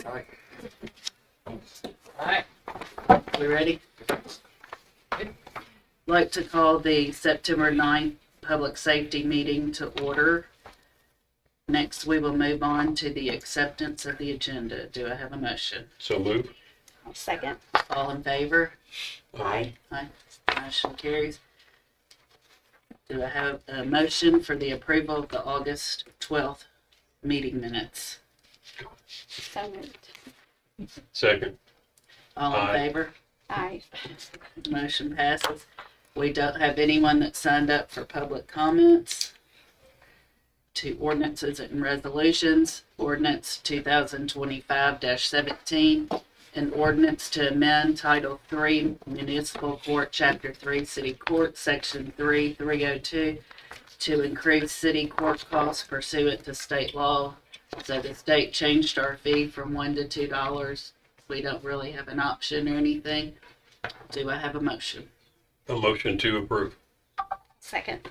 Sorry. All right, we ready? Good. Like to call the September 9th Public Safety Meeting to order. Next, we will move on to the acceptance of the agenda. Do I have a motion? So move. Second. All in favor? Aye. Aye. Motion carries. Do I have a motion for the approval of the August 12th meeting minutes? So moved. Second. All in Aye. favor? Aye. Motion passes. We don't have anyone that signed up for public comments. To ordinances and resolutions. Ordinance 2025-17. An ordinance to amend Title III Municipal Court, Chapter 3, City Court, Section 302, to increase city court costs pursuant to state law. So the state changed our fee from $1 to $2. We don't really have an option or anything. Do I have a motion? A motion to approve. Second.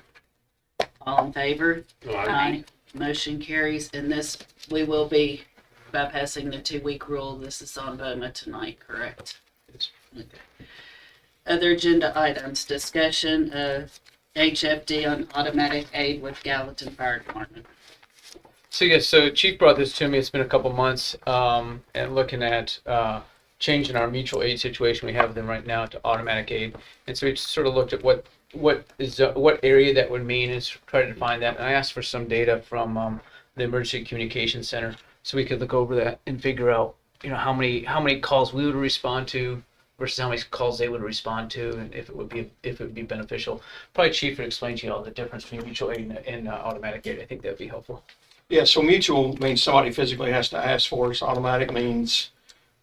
All in favor? Aye. Motion carries, and this, we will be bypassing the 2-week rule. This is on BOMA tonight, correct? Yes. Okay. Other agenda items, discussion of HFD on automatic aid with Gallatin Fire Department. So Chief brought this to me. It's been a couple months, and looking at changing our mutual aid situation we have with them right now to automatic aid. And so we sort of looked at what area that would mean and try to define that. And I asked for some data from the Emergency Communications Center so we could look over that and figure out, how many calls we would respond to versus how many calls they would respond to, and if it would be beneficial. Probably Chief would explain to you all the difference between mutual aid and automatic aid. I think that'd be helpful. Yeah, so mutual means somebody physically has to ask for us. Automatic means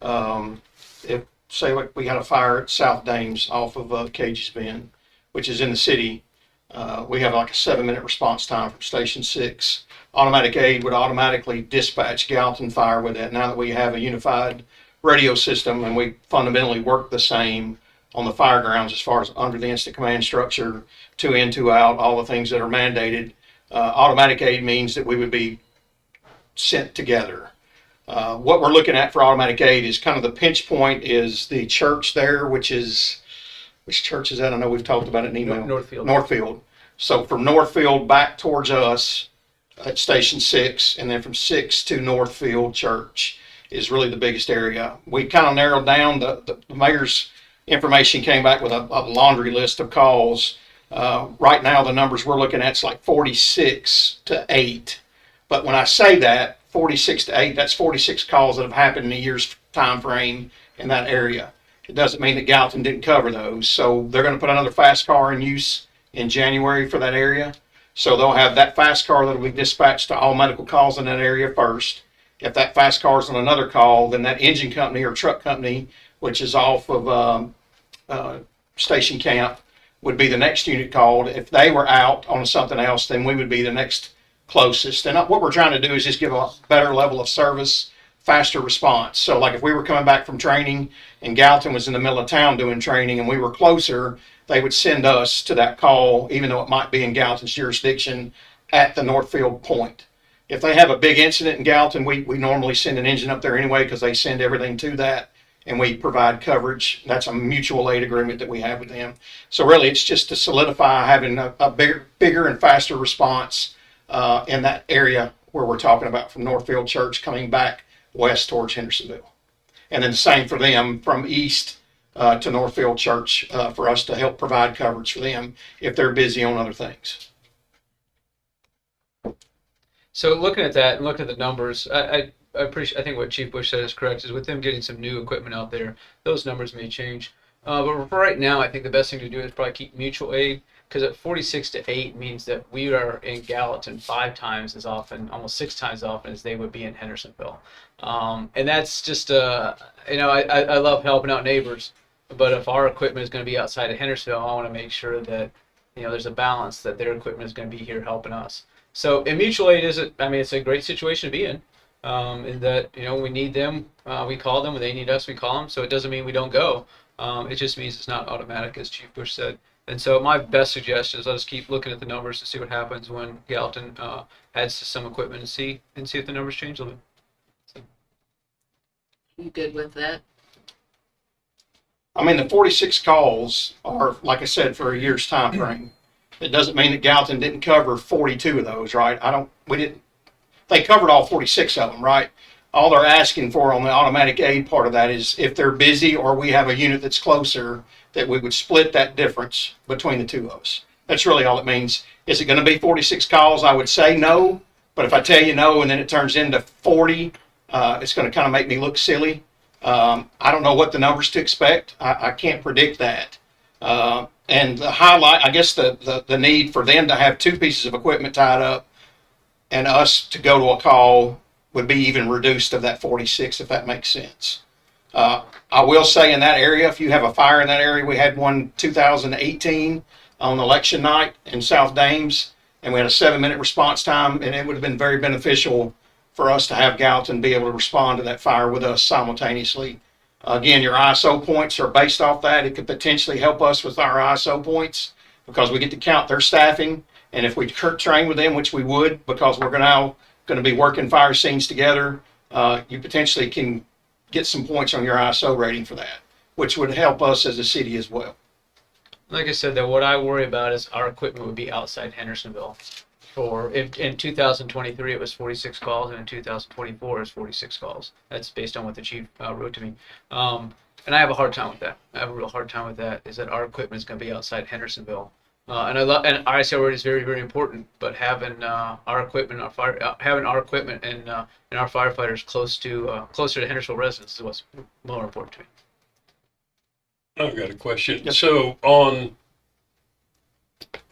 if, say, we had a fire at South Dames off of Cage's Bend, which is in the city, we have like a 7-minute response time from Station 6. Automatic aid would automatically dispatch Gallatin Fire with that. Now that we have a unified radio system and we fundamentally work the same on the fire grounds as far as under the instant command structure, 2 in, 2 out, all the things that are mandated, automatic aid means that we would be sent together. What we're looking at for automatic aid is kind of the pinch point is the church there, which church is that? I know we've talked about it in email. Northfield. So from Northfield back towards us at Station 6, and then from 6 to Northfield Church is really the biggest area. We kind of narrowed down, the mayor's information came back with a laundry list of calls. Right now, the numbers we're looking at is like 46 to 8. But when I say that, 46 to 8, that's 46 calls that have happened in a year's time frame in that area. It doesn't mean that Gallatin didn't cover those. So they're going to put another fast car in use in January for that area. So they'll have that fast car that will be dispatched to all medical calls in that area first. If that fast car is on another call, then that engine company or truck company, which is off of Station Camp, would be the next unit called. If they were out on something else, then we would be the next closest. And what we're trying to do is just give a better level of service, faster response. So like if we were coming back from training and Gallatin was in the middle of town doing training and we were closer, they would send us to that call, even though it might be in Gallatin's jurisdiction at the Northfield point. If they have a big incident in Gallatin, we normally send an engine up there anyway because they send everything to that and we provide coverage. That's a mutual aid agreement that we have with them. So really it's just to solidify having a bigger and faster response in that area where we're talking about from Northfield Church coming back west towards Hendersonville. And then the same for them from east to Northfield Church for us to help provide coverage for them if they're busy on other things. So looking at that and looking at the numbers, I appreciate. I think what Chief Bush said is correct. Is with them getting some new equipment out there, those numbers may change. But for right now, I think the best thing to do is probably keep mutual aid, because at 46 to 8 means that we are in Gallatin 5 times as often, almost 6 times as often as they would be in Hendersonville. And that's just I love helping out neighbors, but if our equipment is going to be outside of Hendersonville, I want to make sure that there's a balance, that their equipment is going to be here helping us. So, and mutual aid it's a great situation to be in that, we need them, we call them, when they need us, we call them. So it doesn't mean we don't go. It just means it's not automatic, as Chief Bush said. And so my best suggestion is let us keep looking at the numbers to see what happens when Gallatin adds to some equipment and see if the numbers change a little bit. So. You good with that? I mean, the 46 calls are, like I said, for a year's time frame. It doesn't mean that Gallatin didn't cover 42 of those, right? They covered all 46 of them, right? All they're asking for on the automatic aid part of that is if they're busy or we have a unit that's closer, that we would split that difference between the two of us. That's really all it means. Is it going to be 46 calls? I would say no, but if I tell you no and then it turns into 40, it's going to kind of make me look silly. I don't know what the numbers to expect. I can't predict that. And the highlight, I guess the need for them to have two pieces of equipment tied up and us to go to a call would be even reduced of that 46, if that makes sense. I will say in that area, if you have a fire in that area, we had one 2018 on election night in South Dames, and we had a 7-minute response time, and it would have been very beneficial for us to have Gallatin be able to respond to that fire with us simultaneously. Again, your ISO points are based off that. It could potentially help us with our ISO points because we get to count their staffing. And if we train with them, which we would, because we're now going to be working fire scenes together, you potentially can get some points on your ISO rating for that, which would help us as a city as well. Like I said, though, what I worry about is our equipment would be outside Hendersonville. In 2023, it was 46 calls, and in 2024, it was 46 calls. That's based on what the chief wrote to me. And I have a hard time with that. I have a real hard time with that, is that our equipment is going to be outside Hendersonville. And ISO rate is very, very important, but having our equipment, having our equipment and our firefighters closer to Hendersonville residents is what's more important to me. I've got a question. Yes. So on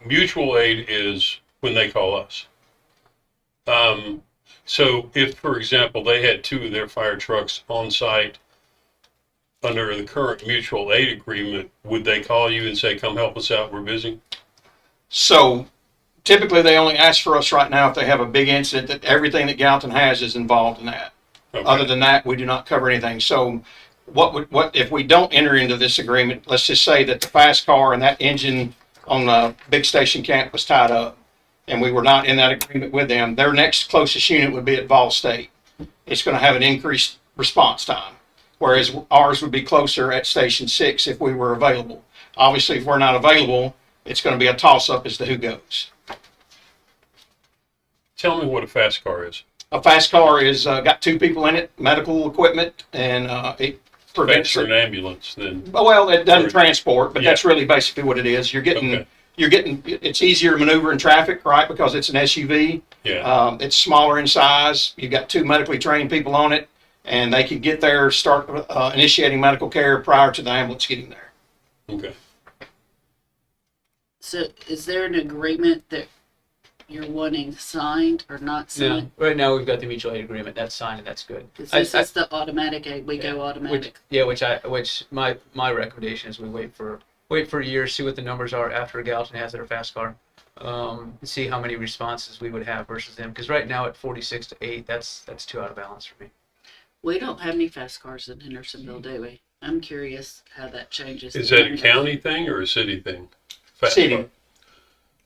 mutual aid is when they call us. So if, for example, they had 2 of their fire trucks on site under the current mutual aid agreement, would they call you and say, come help us out, we're busy? So typically they only ask for us right now if they have a big incident, that everything that Gallatin has is involved in that. Okay. Other than that, we do not cover anything. So what if we don't enter into this agreement, let's just say that the fast car and that engine on the big station camp was tied up and we were not in that agreement with them, their next closest unit would be at Vol State. It's going to have an increased response time, whereas ours would be closer at Station 6 if we were available. Obviously, if we're not available, it's going to be a toss-up as to who goes. Tell me what a fast car is. A fast car is got 2 people in it, medical equipment, and it prevents Faster an ambulance then. Well, it doesn't Or- transport, but Yeah. that's really basically what it is. Okay. It's easier to maneuver in traffic, right? Because it's an SUV. Yeah. It's smaller in size. You've got 2 medically trained people on it, and they can get there, start initiating medical care prior to the ambulance getting there. Okay. So is there an agreement that you're wanting signed or not No, signed? right now we've got the mutual aid agreement. That's signed and that's good. Is this is the automatic aid, we go Which automatic? which my recommendation is we wait for a year, see what the numbers are after Gallatin has their fast car, see how many responses we would have versus them. Because right now at 46 to 8, that's too out of balance for me. We don't have any fast cars in Hendersonville, do we? I'm curious how that changes. Is that a county thing or a city thing? Fast City. car.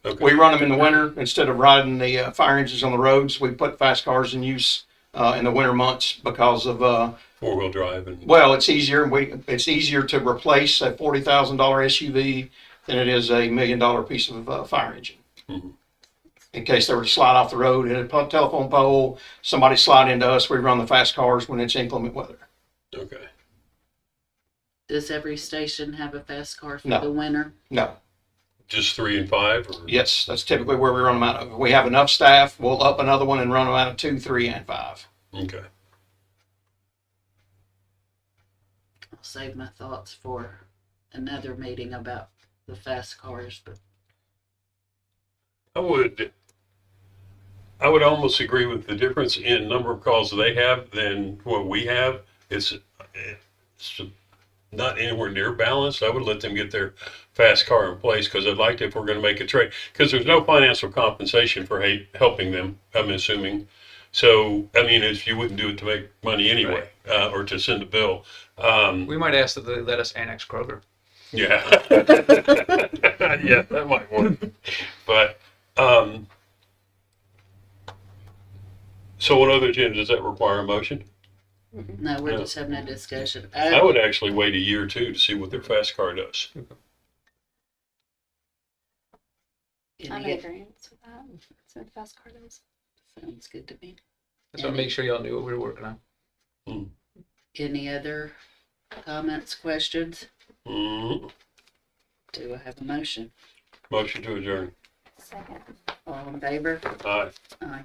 Okay. We run them in the winter instead of riding the fire engines on the roads. We put fast cars in use in the winter months because of 4-wheel drive and well, it's easier. It's easier to replace a $40,000 SUV than it is a $1 million piece of fire engine. Mhm. In case they were to slide off the road, hit a telephone pole, somebody slide into us, we run the fast cars when it's inclement weather. okay. Does every station have a fast car for No. the winter? No. Just 3 and 5 or Yes, that's typically where we run them out of. If we have enough staff, we'll up another one and run them out of 2, 3, and 5. okay. I'll save my thoughts for another meeting about the fast cars, but I would almost agree with the difference in number of calls they have than what we have. It's not anywhere near balanced. I would let them get their fast car in place because I'd like to, if we're going to make a trade, because there's no financial compensation for helping them, I'm assuming. So, I mean, if you wouldn't do it to make money anyway, or to send a bill. We might ask that they let us annex Kroger. Yeah. Yeah, that might work. But, so what other, Jim, does that require a motion? No, we're No. just having a discussion. I would actually wait a year or two to see what their fast car does. I'm in Any, agreement with that. So the fast car does. sounds good to me. Just want to make sure y'all knew what we were working on. Any other comments, questions? Mm, Do I have a motion? motion to adjourn. Second. All in favor? Aye. Aye.